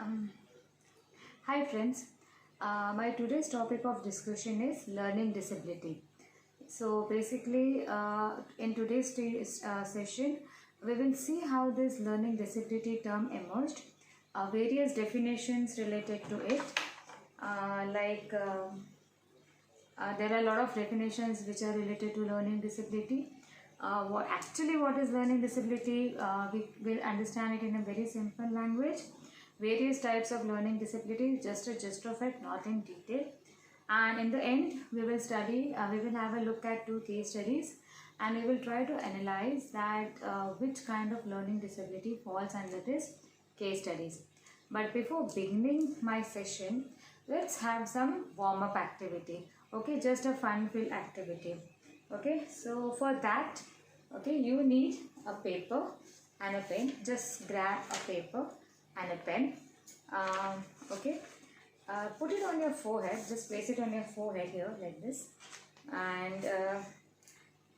Um, Hi friends, my today's topic of discussion is learning disability. So basically, in today's session, we will see how this learning disability term emerged, various definitions related to it, there are a lot of definitions which are related to learning disability. What is learning disability? We will understand it in a very simple language. Various types of learning disability, just a gist of it, not in detail. And in the end, we will have a look at two case studies, and we will try to analyze that which kind of learning disability falls under this case studies. But before beginning my session, let's have some warm-up activity. Okay, just a fun-filled activity. Okay, so for that, okay, you need a paper and a pen. Just grab a paper and a pen. Okay, put it on your forehead. Just place it on your forehead here like this, and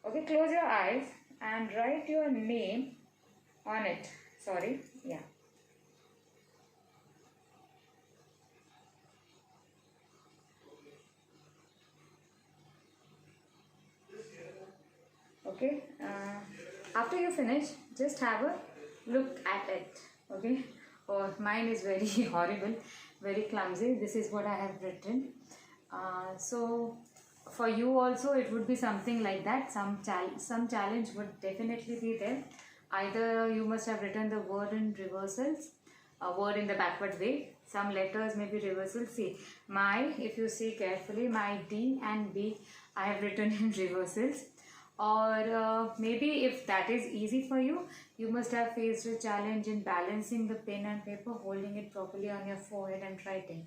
okay, close your eyes and write your name on it. Sorry, yeah. Okay, after you finish, just have a look at it. Okay, oh, mine is very horrible, very clumsy. This is what I have written. So for you also it would be something like that. Some challenge would definitely be there. Either you must have written the word in reversals, a word in the backward way. Some letters may be reversals. See, if you see carefully, my D and B I have written in reversals. Or maybe if that is easy for you, you must have faced a challenge in balancing the pen and paper, holding it properly on your forehead and writing.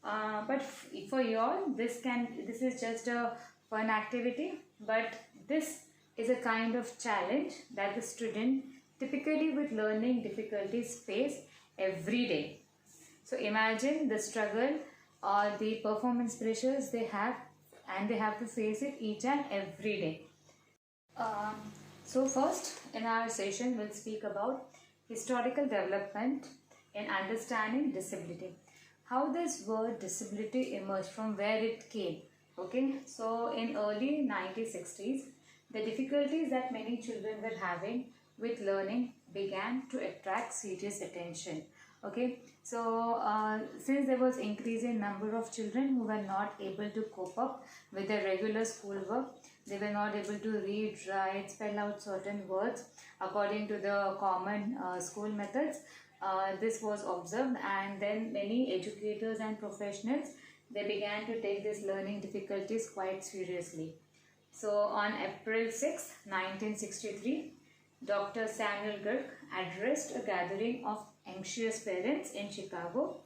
But for you all, this is just a fun activity, but this is a kind of challenge that the student typically with learning difficulties face every day. So imagine the struggle or the performance pressures they have, and they have to face it each and every day. So first in our session we'll speak about historical development in understanding disability. How this word disability emerged, from where it came. Okay, so in early 1960s, the difficulties that many children were having with learning began to attract serious attention. Okay, so since there was increasing number of children who were not able to cope up with their regular schoolwork, they were not able to read, write, spell out certain words according to the common school methods. This was observed, and then many educators and professionals, they began to take these learning difficulties quite seriously. So on April 6, 1963, Dr. Samuel Girk addressed a gathering of anxious parents in Chicago,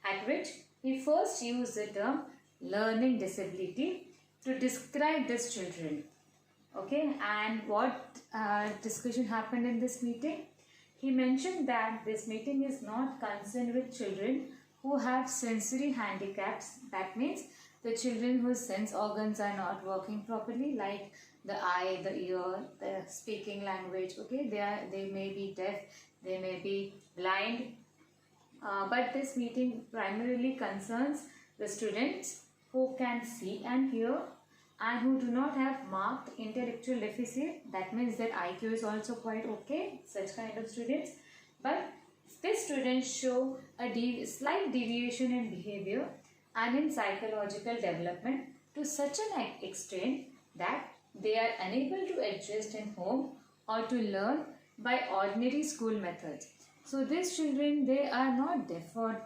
at which he first used the term learning disability to describe these children. Okay, and what discussion happened in this meeting? He mentioned that this meeting is not concerned with children who have sensory handicaps. That means the children whose sense organs are not working properly, like the eye, the ear, the speaking language. Okay, they may be deaf, they may be blind, but this meeting primarily concerns the students who can see and hear and who do not have marked intellectual deficit. That means that IQ is also quite okay, such kind of students. But these students show a slight deviation in behavior and in psychological development to such an extent that they are unable to adjust in home or to learn by ordinary school methods. So these children, they are not deaf or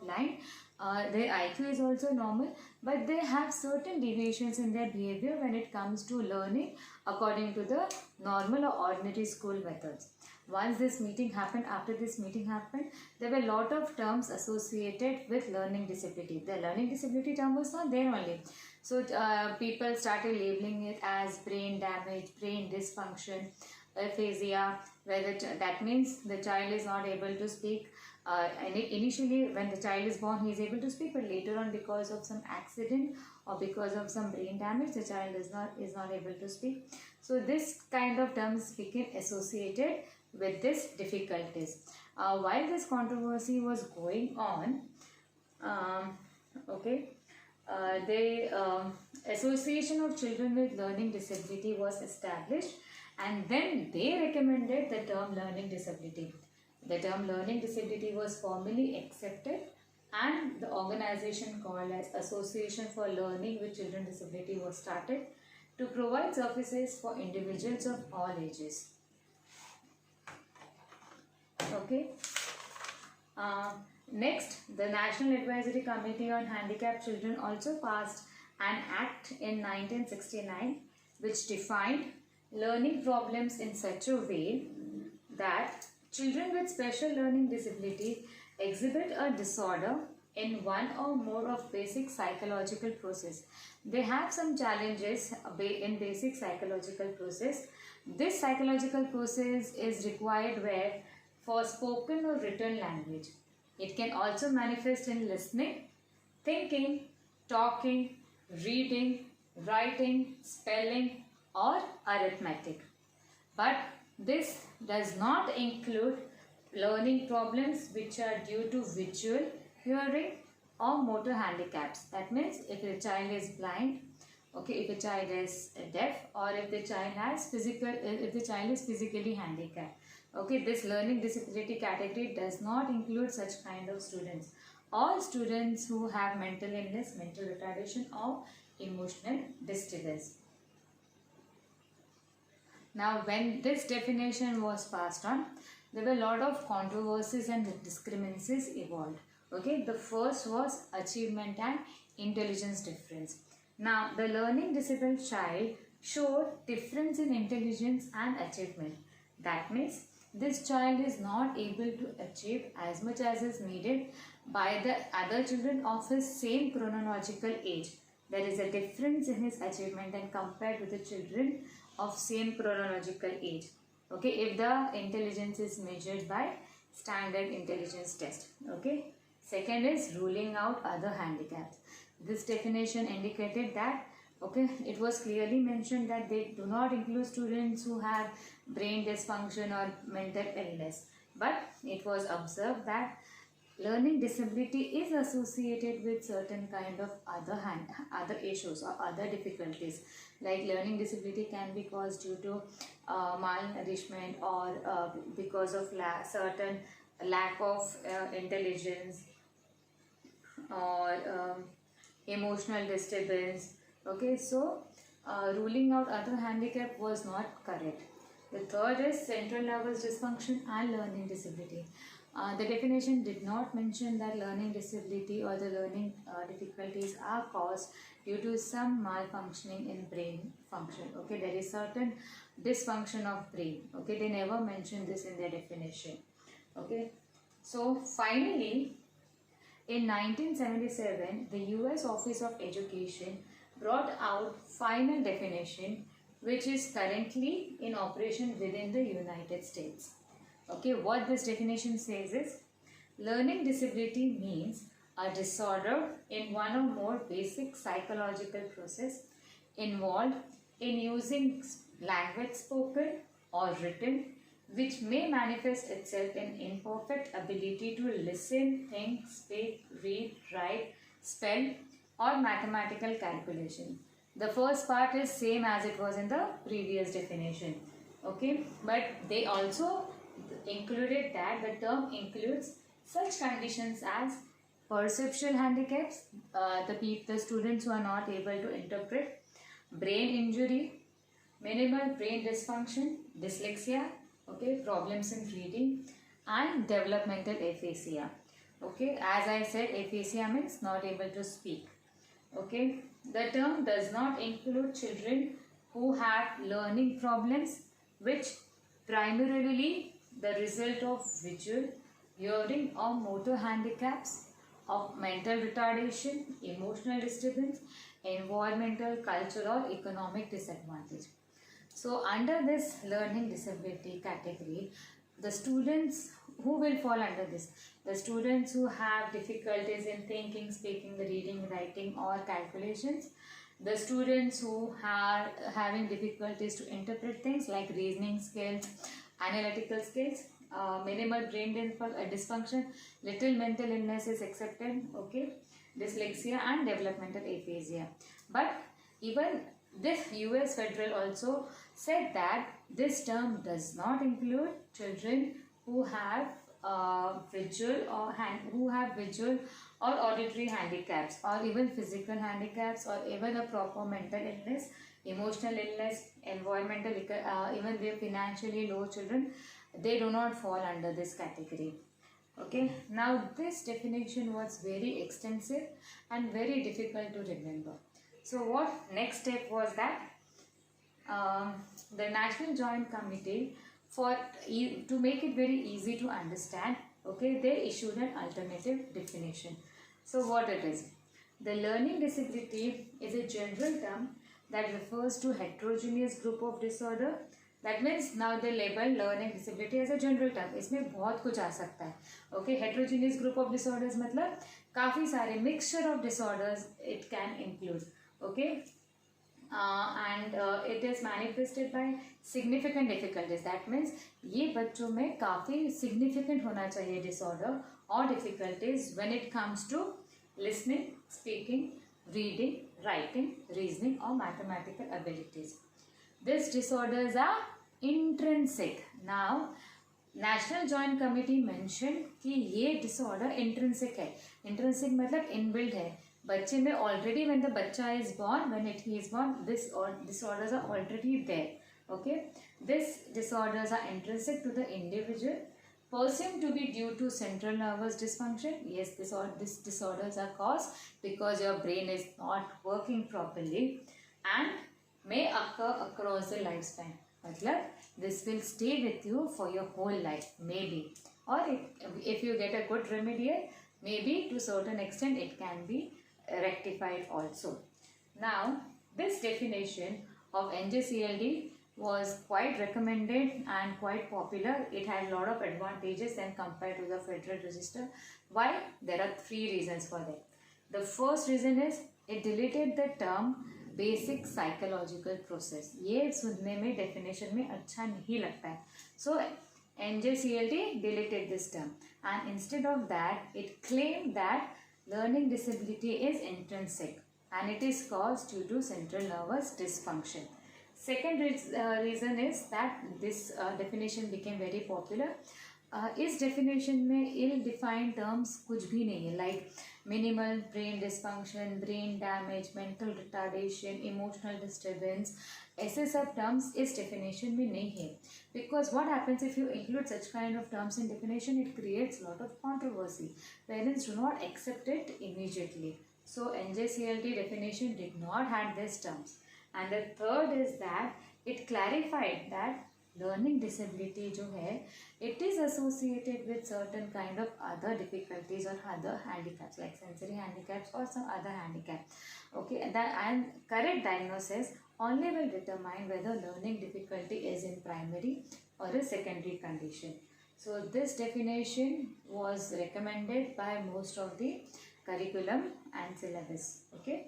blind. Their IQ is also normal, but they have certain deviations in their behavior when it comes to learning according to the normal or ordinary school methods. Once this meeting happened, after this meeting happened, there were a lot of terms associated with learning disability. The learning disability term was not there only. So people started labeling it as brain damage, brain dysfunction, aphasia, that means the child is not able to speak. Initially when the child is born, he is able to speak, but later on, because of some accident or because of some brain damage, the child is not able to speak. So this kind of terms became associated with these difficulties. While this controversy was going on, um, okay, the Association of Children with Learning Disability was established, and then they recommended the term learning disability. The term learning disability was formally accepted, and the organization called as Association for Learning with Children Disability was started to provide services for individuals of all ages. Okay. Next, the National Advisory Committee on Handicapped Children also passed an act in 1969 which defined learning problems in such a way that children with special learning disability exhibit a disorder in one or more of basic psychological process. They have some challenges in basic psychological process. This psychological process is required where for spoken or written language. It can also manifest in listening, thinking, talking, reading, writing, spelling, or arithmetic. But this does not include learning problems which are due to visual, hearing, or motor handicaps. That means if a child is blind, okay, if a child is deaf, or if the child is physically handicapped. Okay, this learning disability category does not include such kind of students. All students who have mental illness, mental retardation, or emotional disturbance. Now, when this definition was passed on, there were a lot of controversies and discrepancies evolved. Okay, the first was achievement and intelligence difference. Now, the learning disabled child showed difference in intelligence and achievement. That means this child is not able to achieve as much as is needed by the other children of his same chronological age. There is a difference in his achievement and compared with the children of same chronological age. Okay, if the intelligence is measured by standard intelligence test. Okay. Second is ruling out other handicaps. This definition indicated that, okay, it was clearly mentioned that they do not include students who have brain dysfunction or mental illness. But it was observed that learning disability is associated with certain kind of other issues or other difficulties. Like learning disability can be caused due to malnourishment or because of certain lack of intelligence or emotional disturbance. Okay, so ruling out other handicap was not correct. The third is central nervous dysfunction and learning disability. The definition did not mention that learning disability or the learning difficulties are caused due to some malfunctioning in brain function. Okay, there is certain dysfunction of brain. Okay, they never mentioned this in their definition. Okay, so finally, in 1977, the US Office of Education brought out final definition which is currently in operation within the United States. Okay, what this definition says is, learning disability means a disorder in one or more basic psychological process involved in using language spoken or written, which may manifest itself in imperfect ability to listen, think, speak, read, write, spell, or mathematical calculation. The first part is same as it was in the previous definition. Okay, but they also included that the term includes such conditions as perceptual handicaps, the students who are not able to interpret, brain injury, minimal brain dysfunction, dyslexia, okay, problems in reading, and developmental aphasia. Okay, as I said, aphasia means not able to speak. Okay, the term does not include children who have learning problems which primarily the result of visual, hearing, or motor handicaps, of mental retardation, emotional disturbance, environmental, cultural, or economic disadvantage. So under this learning disability category, the students who will fall under this, the students who have difficulties in thinking, speaking, reading, writing, or calculations, the students who are having difficulties to interpret things like reasoning skills, analytical skills, minimal brain dysfunction, little mental illness is accepted, okay, dyslexia and developmental aphasia. But even this US federal also said that this term does not include children who have visual or auditory handicaps, or even physical handicaps, or even a proper mental illness, emotional illness, environmental, even the financially low children, they do not fall under this category. Okay, now this definition was very extensive and very difficult to remember. So what next step was that the National Joint Committee, to make it very easy to understand, okay, they issued an alternative definition. So what it is? The learning disability is a general term that refers to heterogeneous group of disorder. That means now they label learning disability as a general term. इसमें बहुत कुछ आ सकता है. Okay, heterogeneous group of disorders मतलब काफ़ी सारे mixture of disorders it can include. Okay. And it is manifested by significant difficulties. That means ये बच्चों में काफ़ी significant होना चाहिए disorder or difficulties when it comes to listening, speaking, reading, writing, reasoning or mathematical abilities. These disorders are intrinsic. Now national joint committee mention कि ये disorder intrinsic है. Intrinsic मतलब इनबिल्ट है बच्चे में ऑलरेडी. व्हेन द बच्चा is born, when he is born, this disorders are already there. Okay, these disorders are intrinsic to the individual, perceived to be due to central nervous dysfunction. Yes, these disorders are caused because your brain is not working properly and may occur across the lifespan. मतलब this will stay with you for your whole life, maybe, or if you get a good remedial, maybe to certain extent it can be rectified also. Now this definition of NJCLD was quite recommended and quite popular. It had a lot of advantages when compared to the Federal Register. Why? There are 3 reasons for that. The first reason is it deleted the term basic psychological process. ये सुनने में definition में अच्छा नहीं लगता है. सो NJCLD deleted this term and instead of that it claimed that learning disability is intrinsic and it is caused due to central nervous dysfunction. Second reason is that this definition became very popular. इस definition में इल defined terms कुछ भी नहीं है, like minimal brain dysfunction, brain damage, mental retardation, emotional disturbance, ऐसे सब terms इस definition में नहीं है. Because what happens if you include such kind of terms in definition, it creates lot of controversy. Parents do not accept it immediately. So NJCLD definition did not have these terms. And the third is that it clarified that learning disability जो है it is associated with certain kind of other difficulties or other handicaps like sensory handicaps or some other handicap. Okay, and correct diagnosis only will determine whether learning difficulty is in primary or a secondary condition. So this definition was recommended by most of the curriculum and syllabus. Okay.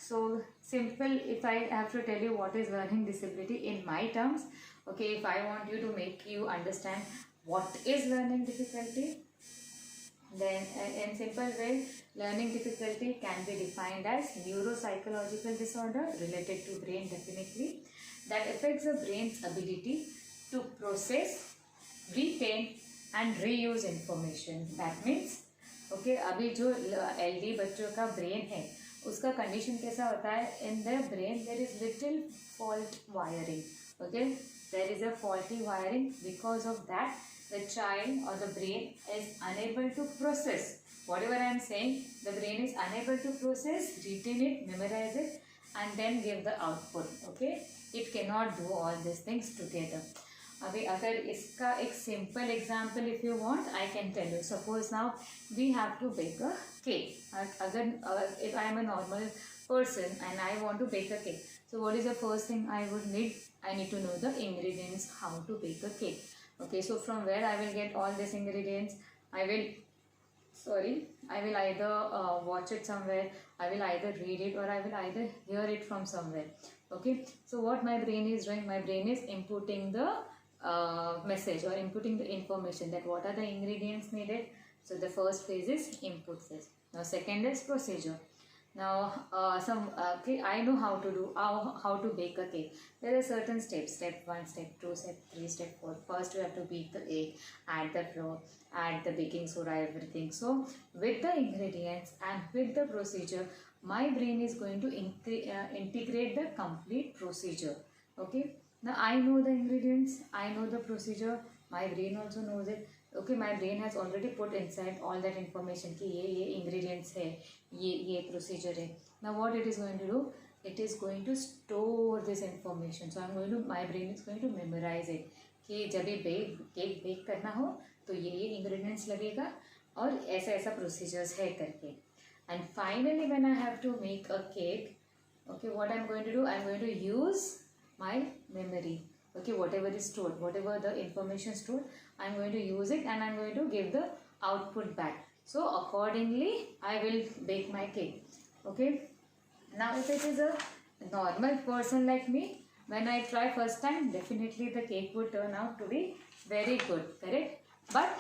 So simple, if I have to tell you what is learning disability in my terms, okay, if I want you to make you understand what is learning difficulty, then in simple way, learning difficulty can be defined as neuropsychological disorder related to brain definitely that affects the brain's ability to process, retain and reuse information. That means, okay, अभी जो LD बच्चों का brain है उसका condition कैसा होता है? In the brain there is little fault wiring. Okay, there is a faulty wiring. Because of that the child और the brain is unable to process whatever I am saying. The brain is unable to process, retain it, memorize it and then give the output. Okay, it cannot do all these things together. अभी अगर इसका एक simple example if you want I can tell you. Suppose now we have to bake a cake. अगर if I am a normal person and I want to bake a cake, so what is the first thing I would need? I need to know the ingredients, how to bake a cake. Okay, so from where I will get all these ingredients? I will either watch it somewhere, I will either read it or I will either hear it from somewhere. Okay, so what my brain is doing, my brain is inputting the message or inputting the information that what are the ingredients needed. So the first phase is input phase. Now second is procedure. Now okay, I know how to do how to bake a cake. There are certain steps: step 1, step 2, step 3, step 4. First you have to beat the egg, add the flour, add the baking soda, everything. So with the ingredients and with the procedure, my brain is going to integrate the complete procedure. Okay, now I know the ingredients, I know the procedure, my brain also knows it. Okay, my brain has already put inside all that information कि ये ingredients है, ये procedure है. Now what it is going to do, it is going to store this information. So my brain is going to memorize it कि जब भी cake bake करना हो तो ये ingredients लगेगा और ऐसा ऐसा procedures है करके. And finally when I have to make a cake, okay, what I'm going to do, I'm going to use my memory. Okay, whatever is stored, whatever the information stored, I'm going to use it and I'm going to give the output back. So accordingly I will bake my cake. Okay, now if it is a normal person like me, when I try first time, definitely the cake would turn out to be very good, correct? But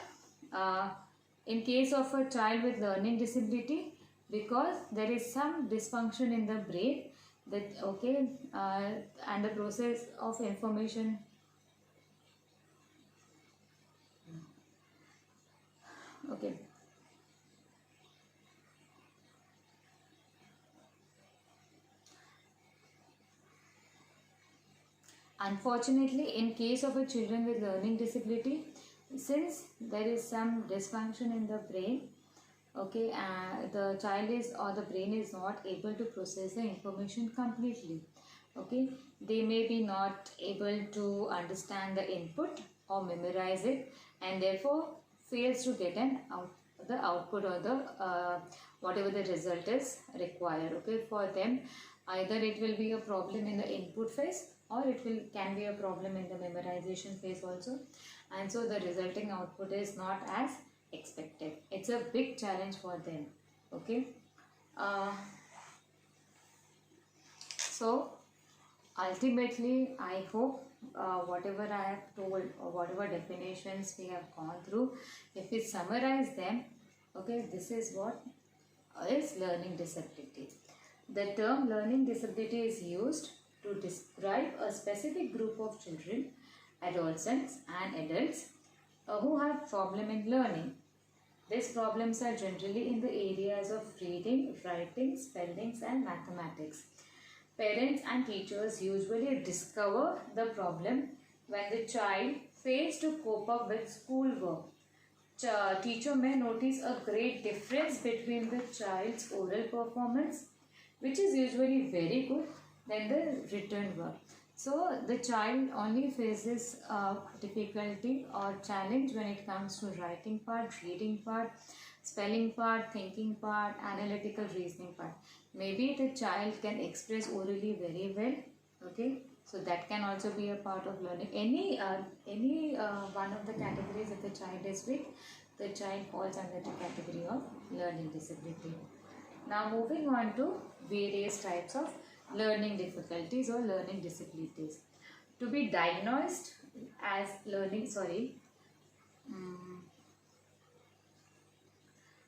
in case of a child with learning disability, because there is some dysfunction in the brain, that okay, and the process of information, okay, unfortunately in case of a children with learning disability, since there is some dysfunction in the brain, okay, the child is or the brain is not able to process the information completely. Okay, they may be not able to understand the input or memorize it, and therefore fails to get the output or the whatever the result is required. Okay, for them either it will be a problem in the input phase or it can be a problem in the memorization phase also, and so the resulting output is not as expected. It's a big challenge for them. Okay, so ultimately I hope whatever I have told or whatever definitions we have gone through, if we summarize them, okay, this is what is learning disability. The term learning disability is used to describe a specific group of children, adolescents and adults who have problem in learning. These problems are generally in the areas of reading, writing, spellings and mathematics. Parents and teachers usually discover the problem when the child fails to cope up with schoolwork. Teacher may notice a great difference between the child's oral performance, which is usually very good, than the written work. So the child only faces difficulty or challenge when it comes to writing part, reading part, spelling part, thinking part, analytical reasoning part. Maybe the child can express orally very well. Okay, so that can also be a part of learning. Any one of the categories that the child is with, the child falls under the category of learning disability. Now moving on to various types of learning difficulties or learning disabilities. To be diagnosed as learning,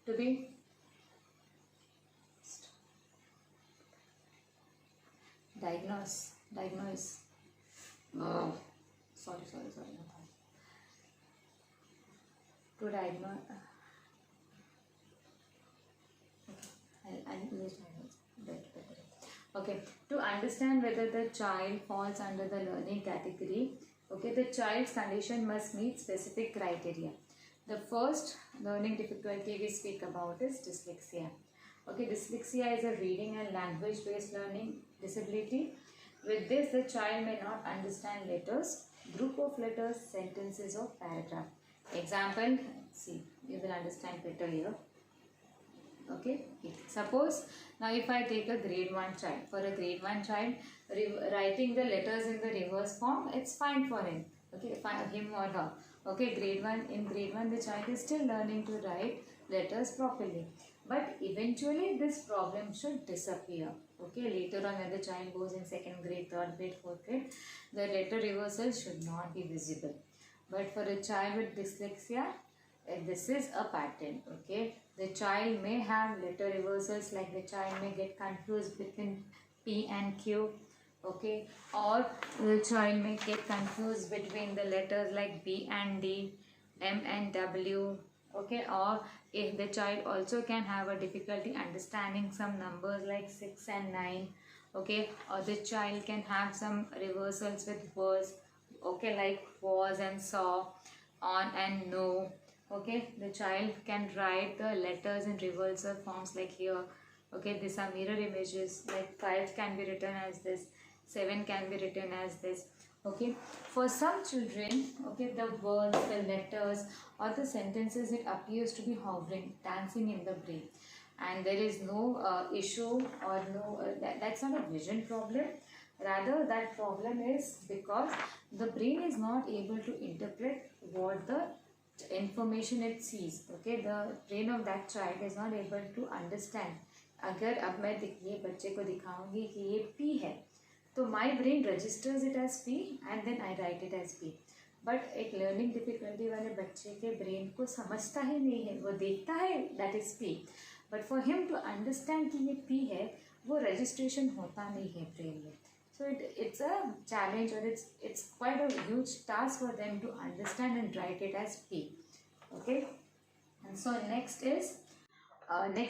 to be diagnose, oh, sorry, to diagnose, okay, I'll use my words, better. Okay, to understand whether the child falls under the learning category, okay, the child's condition must meet specific criteria. The first learning difficulty we speak about is dyslexia. Okay, dyslexia is a reading and language based learning disability. With this, the child may not understand letters, group of letters, sentences or paragraph. Example, see, you will understand better here. Okay, suppose now if I take a grade 1 child, for a grade 1 child, writing the letters in the reverse form, it's fine for him. Okay, him or her. Okay, in grade 1 the child is still learning to write letters properly. but eventually this problem should disappear. Okay, later on when the child goes in second grade, third grade, fourth grade, the letter reversal should not be visible. But for a child with dyslexia, this is a pattern. Okay, the child may have letter reversals, like the child may get confused between P and Q. Okay, or the child may get confused between the letters like B and D, M and W. Okay, or if the child also can have a difficulty understanding some numbers like 6 and 9. Okay, or the child can have some reversals with words, okay, like was and saw, on and no. Okay, the child can write the letters in reversal forms like here. Okay, these are mirror images, like 5 can be written as this, 7 can be written as this. Okay, for some children, okay, the words, the letters or the sentences, it appears to be hovering, dancing in the brain, and there is no issue or no that's not a vision problem. Rather, that problem is because the brain is not able to interpret what the information it sees. Okay, the brain of that child is not able to understand. अगर अब मैं ये बच्चे को दिखाऊंगी कि ये P है, तो my brain registers it as P and then I write it as P. But एक लर्निंग डिफिकल्टी वाले बच्चे के ब्रेन को समझता ही नहीं है, वो देखता है that is P, but for him to understand कि ये P है, वो रजिस्ट्रेशन होता नहीं है ब्रेन में. So it's a challenge, or it's quite a huge task for them to understand and write it as P. Okay, and so next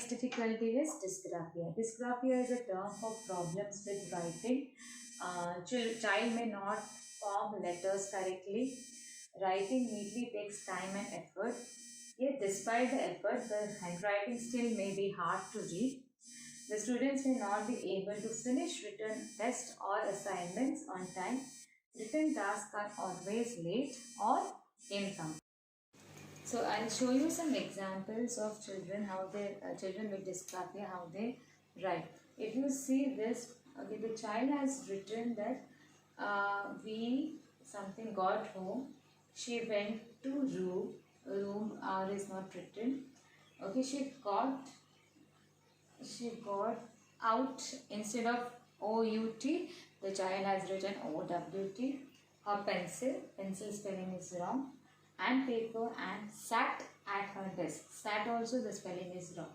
difficulty is dysgraphia. Dysgraphia is a term for problems with writing. Child may not form letters correctly. Writing neatly takes time and effort. Yet despite the effort, the handwriting still may be hard to read. The students may not be able to finish written tests or assignments on time. Written tasks are always late or incomplete. So I'll show you some examples of children, how they children with dysgraphia, how they write. If you see this, okay, the child has written that we something got home. She went to room. R is not written. Okay, she got out instead of OUT. The child has written OWT. Her pencil spelling is wrong, and paper, and sat at her desk. Sat also the spelling is wrong.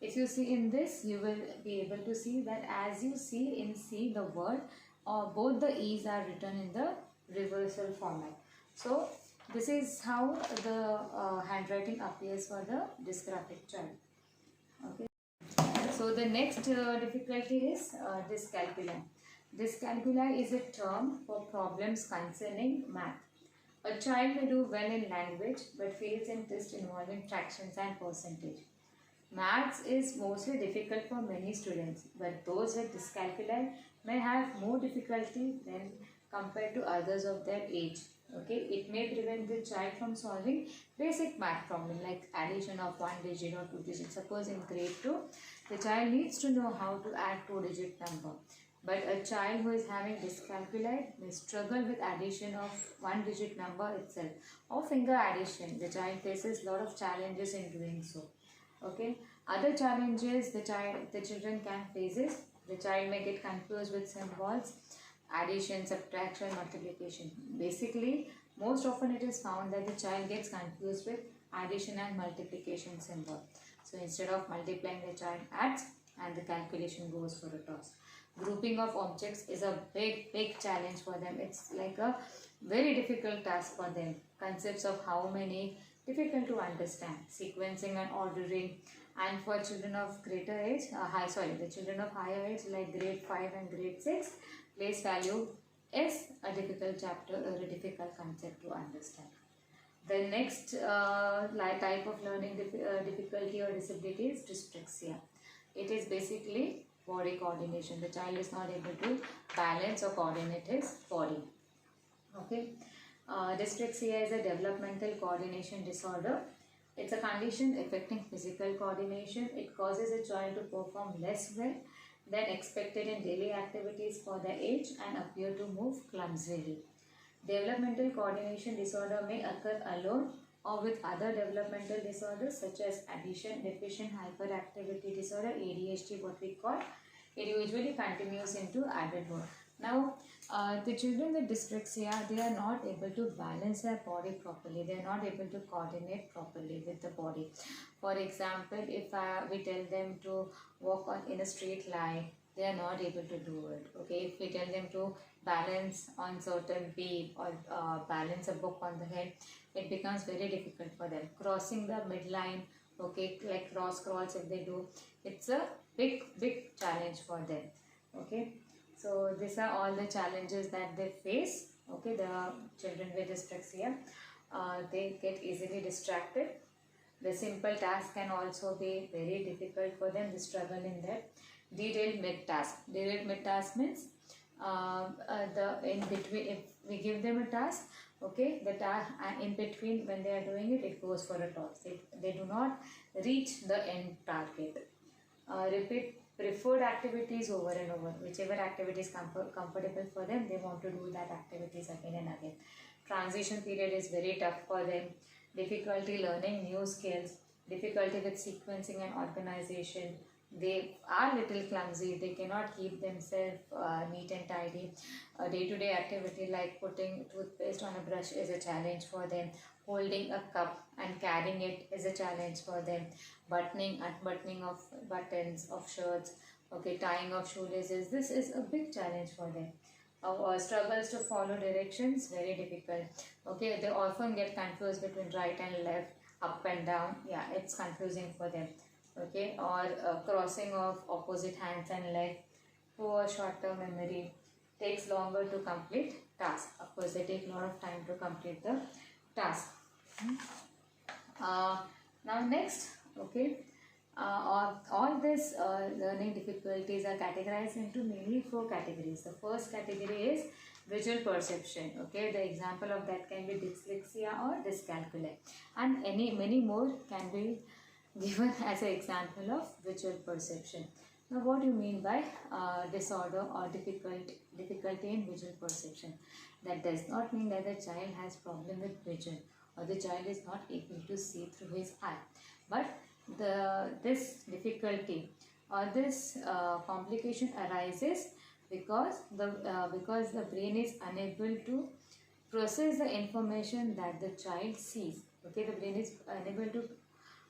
If you see in this, you will be able to see that as you see in C, the word or both the E's are written in the reversal format. So this is how the handwriting appears for the dysgraphic child. Okay. So the next difficulty is dyscalculia. Dyscalculia is a term for problems concerning math. A child may do well in language but fails in tests involving fractions and percentage. Maths is mostly difficult for many students, but those with dyscalculia may have more difficulty than compared to others of their age. Okay, it may prevent the child from solving basic math problem like addition of 1 digit or 2 digits. Suppose in grade 2, the child needs to know how to add 2-digit number. But a child who is having dyscalculia may struggle with addition of 1-digit number itself, or finger addition. The child faces a lot of challenges in doing so. Okay, other challenges the children can face is the child may get confused with symbols, addition, subtraction, multiplication. Basically, most often it is found that the child gets confused with addition and multiplication symbol. So instead of multiplying, the child adds and the calculation goes for a toss. Grouping of objects is a big challenge for them. It's like a very difficult task for them. Concepts of how many, difficult to understand. Sequencing and ordering. And for children of greater age, the children of higher age like grade 5 and grade 6, place value is a difficult chapter or a difficult concept to understand. The next type of learning difficulty or disability is dyspraxia. It is basically body coordination. The child is not able to balance or coordinate his body. Okay, dyspraxia is a developmental coordination disorder. It's a condition affecting physical coordination. It causes a child to perform less well than expected in daily activities for their age and appear to move clumsily. Developmental coordination disorder may occur alone or with other developmental disorders such as addition, deficient hyperactivity disorder, ADHD, what we call, it usually continues into adulthood. Now, the children with dyslexia, they are not able to balance their body properly. They are not able to coordinate properly with the body. For example, if we tell them to walk in a straight line, they are not able to do it. Okay, if we tell them to balance on certain beam or balance a book on the head, it becomes very difficult for them. Crossing the midline, okay, like cross crawls if they do, it's a big challenge for them. Okay, so these are all the challenges that they face. Okay, the children with dyslexia, they get easily distracted. The simple task can also be very difficult for them. They struggle in that. Derailed mid-task. Derailed mid-task means the in between, if we give them a task, okay, the task in between when they are doing it, it goes for a toss. They do not reach the end target. Repeat preferred activities over and over. Whichever activity is comfortable for them, they want to do that activities again and again. Transition period is very tough for them. Difficulty learning new skills, difficulty with sequencing and organization. They are little clumsy, they cannot keep themselves neat and tidy. A day-to-day activity like putting toothpaste on a brush is a challenge for them. Holding a cup and carrying it is a challenge for them. Buttoning, unbuttoning of buttons of shirts, okay, tying of shoelaces, this is a big challenge for them. Struggles to follow directions, very difficult. Okay, they often get confused between right and left, up and down. Yeah, it's confusing for them. Okay, or crossing of opposite hands and leg. Poor short-term memory, takes longer to complete task. Of course, they take a lot of time to complete the task. Now next, okay, all these learning difficulties are categorized into mainly 4 categories. The first category is visual perception. Okay, the example of that can be dyslexia or dyscalculia, and many more can be given as an example of visual perception. Now, what do you mean by disorder or difficulty in visual perception? That does not mean that the child has problem with vision or the child is not able to see through his eye, but this difficulty or this complication arises because the brain is unable to process the information that the child sees. Okay, the brain is unable to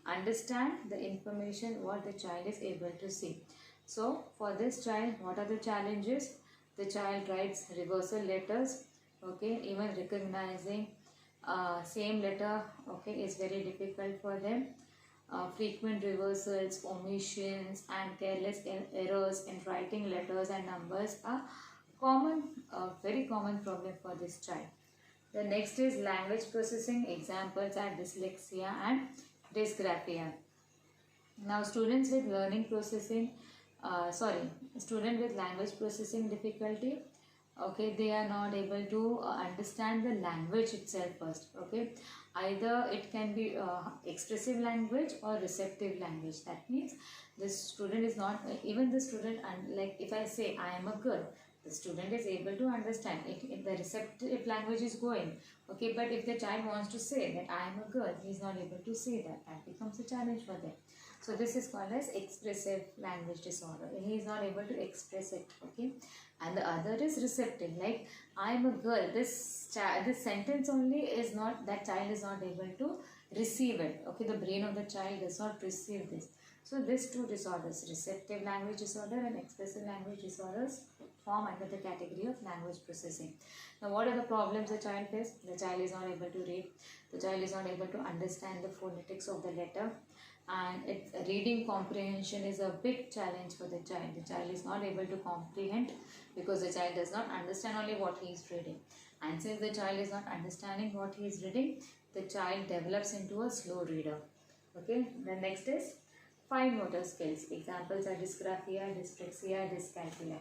understand the information what the child is able to see. So for this child, what are the challenges? The child writes reversal letters. Okay, even recognizing same letter, okay, is very difficult for them. Frequent reversals, omissions and careless errors in writing letters and numbers are common, very common problem for this child. The next is language processing. Examples are dyslexia and dysgraphia. Now students with learning processing, student with language processing difficulty, okay, they are not able to understand the language itself first. Okay, either it can be expressive language or receptive language. That means the student is not, even the student, and like if I say I am a girl, the student is able to understand it if the receptive language is going. Okay, but if the child wants to say that I am a girl, he is not able to say that. That becomes a challenge for them. So this is called as expressive language disorder. He is not able to express it. Okay, and the other is receptive, like I am a girl. This sentence only is not, that child is not able to receive it. Okay, the brain of the child does not receive this. So these two disorders, receptive language disorder and expressive language disorders, form under the category of language processing. Now what are the problems the child faces? The child is not able to read. The child is not able to understand the phonetics of the letter, and its reading comprehension is a big challenge for the child. The child is not able to comprehend because the child does not understand only what he is reading. And since the child is not understanding what he is reading, the child develops into a slow reader. Okay, the next is fine motor skills. Examples are dysgraphia, dyslexia, dyscalculia.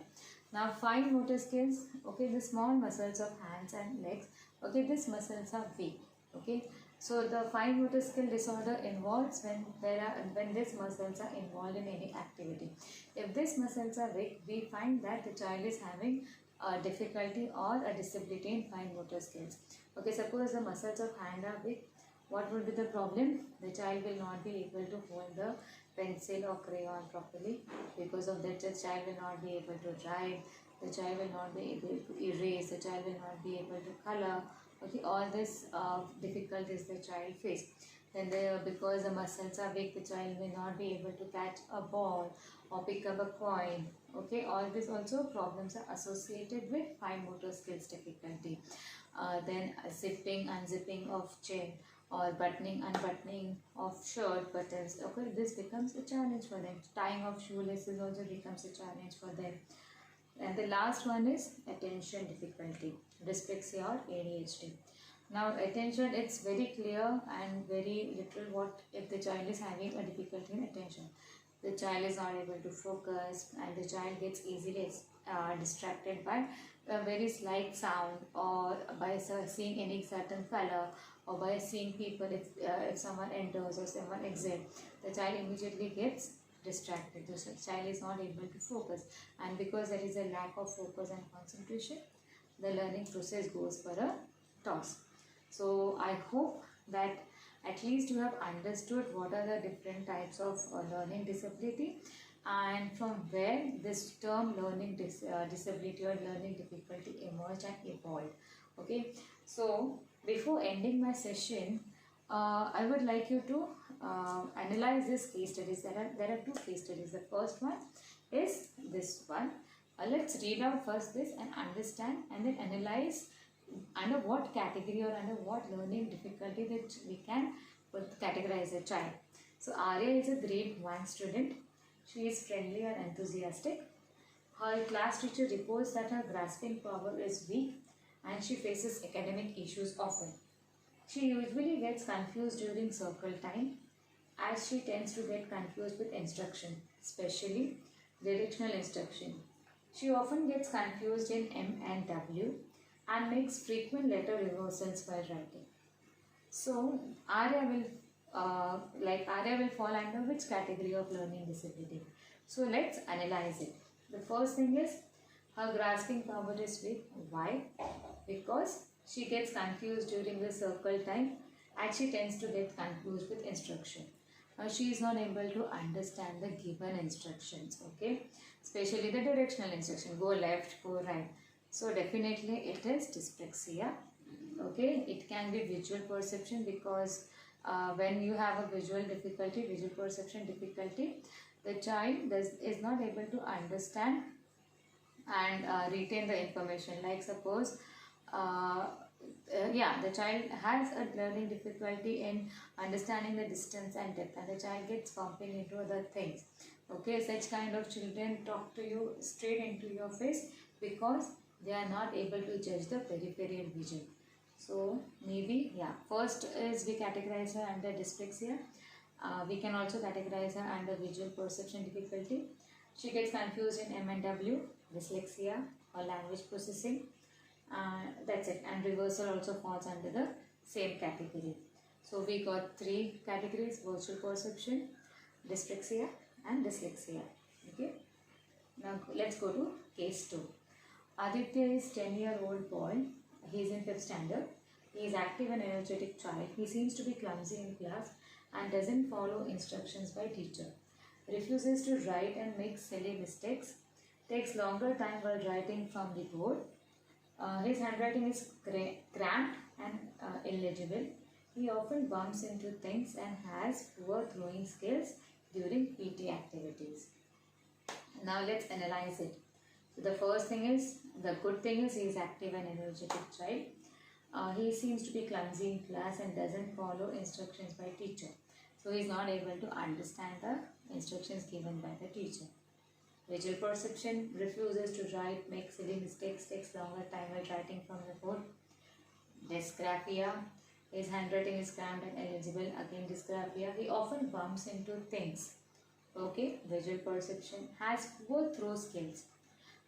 Now fine motor skills, okay, the small muscles of hands and legs, okay, these muscles are weak. Okay, so the fine motor skill disorder involves when these muscles are involved in any activity. If these muscles are weak, we find that the child is having a difficulty or a disability in fine motor skills. Okay, suppose the muscles of hand are weak. what would be the problem? The child will not be able to hold the pencil or crayon properly. Because of that, the child will not be able to write, the child will not be able to erase, the child will not be able to color. Okay, all this difficulties the child face. Then because the muscles are weak, the child may not be able to catch a ball or pick up a coin. Okay, all these also problems are associated with fine motor skills difficulty. Then zipping, unzipping of chain, or buttoning, unbuttoning of shirt buttons. Okay, this becomes a challenge for them. Tying of shoelaces also becomes a challenge for them. And the last one is attention difficulty, dyslexia or ADHD. Now attention, it's very clear and very literal what if the child is having a difficulty in attention. The child is not able to focus and the child gets easily distracted by a very slight sound, or by seeing any certain color, or by seeing people. If someone enters or someone exits, the child immediately gets distracted. The child is not able to focus, and because there is a lack of focus and concentration, the learning process goes for a toss. So I hope that at least you have understood what are the different types of learning disability, and from where this term learning disability or learning difficulty emerged and evolved. Okay, so before ending my session, I would like you to analyze this case studies. There are two case studies. The first one is this one. Let's read out first this and understand, and then analyze under what category or under what learning difficulty that we can categorize a child. So Arya is a grade 1 student. She is friendly and enthusiastic. Her class teacher reports that her grasping power is weak and she faces academic issues often. She usually gets confused during circle time, as she tends to get confused with instruction, especially directional instruction. She often gets confused in M and W and makes frequent letter reversals while writing. So Arya will fall under which category of learning disability? So let's analyze it. The first thing is her grasping power is weak. Why? Because she gets confused during the circle time and she tends to get confused with instruction. She is not able to understand the given instructions, okay? Especially the directional instruction, go left, go right. So definitely it is dyspraxia, okay? It can be visual perception, because when you have a visual perception difficulty, the child is not able to understand and retain the information. Like suppose the child has a learning difficulty in understanding the distance and depth, and the child gets bumping into other things. Okay, such kind of children talk to you straight into your face because they are not able to judge the peripheral vision. So maybe, first is we categorize her under dyspraxia. We can also categorize her under visual perception difficulty. She gets confused in M and W, dyslexia or language processing. That's it, and reversal also falls under the same category. So we got three categories: visual perception, dyspraxia and dyslexia. Okay, now let's go to case 2. Aditya is 10-year-old boy. He is in 5th standard. He is active and energetic child. He seems to be clumsy in class and doesn't follow instructions by teacher. Refuses to write and makes silly mistakes. Takes longer time while writing from the board. His handwriting is cramped and illegible. He often bumps into things and has poor throwing skills during PT activities. Now let's analyze it. So the first thing is, the good thing is he is active and energetic child. He seems to be clumsy in class and doesn't follow instructions by teacher. So he is not able to understand the instructions given by the teacher. Visual perception, refuses to write, makes silly mistakes, takes longer time while writing from the board. Dysgraphia, his handwriting is cramped and illegible. Again dysgraphia, he often bumps into things. Okay, visual perception, has poor throw skills.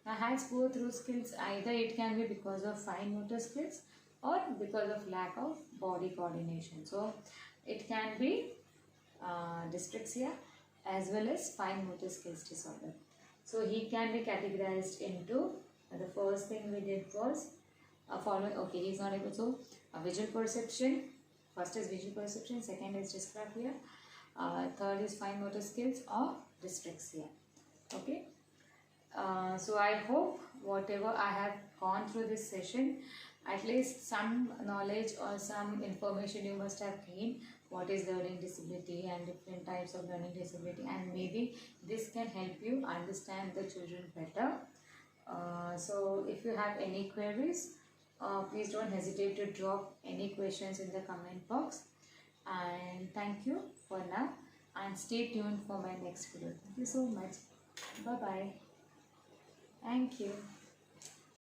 Now has poor throw skills, either it can be because of fine motor skills or because of lack of body coordination. So it can be dyspraxia as well as fine motor skills disorder. So he can be categorized into, the first thing we did was following. Okay, he is not able. So visual perception, First is visual perception, second is dysgraphia, third is fine motor skills or dyslexia. Okay. So I hope whatever I have gone through this session, at least some knowledge or some information you must have gained. What is learning disability and different types of learning disability, and maybe this can help you understand the children better. So if you have any queries, please don't hesitate to drop any questions in the comment box. And thank you for now, and stay tuned for my next video. Thank you so much. Bye bye. Thank you.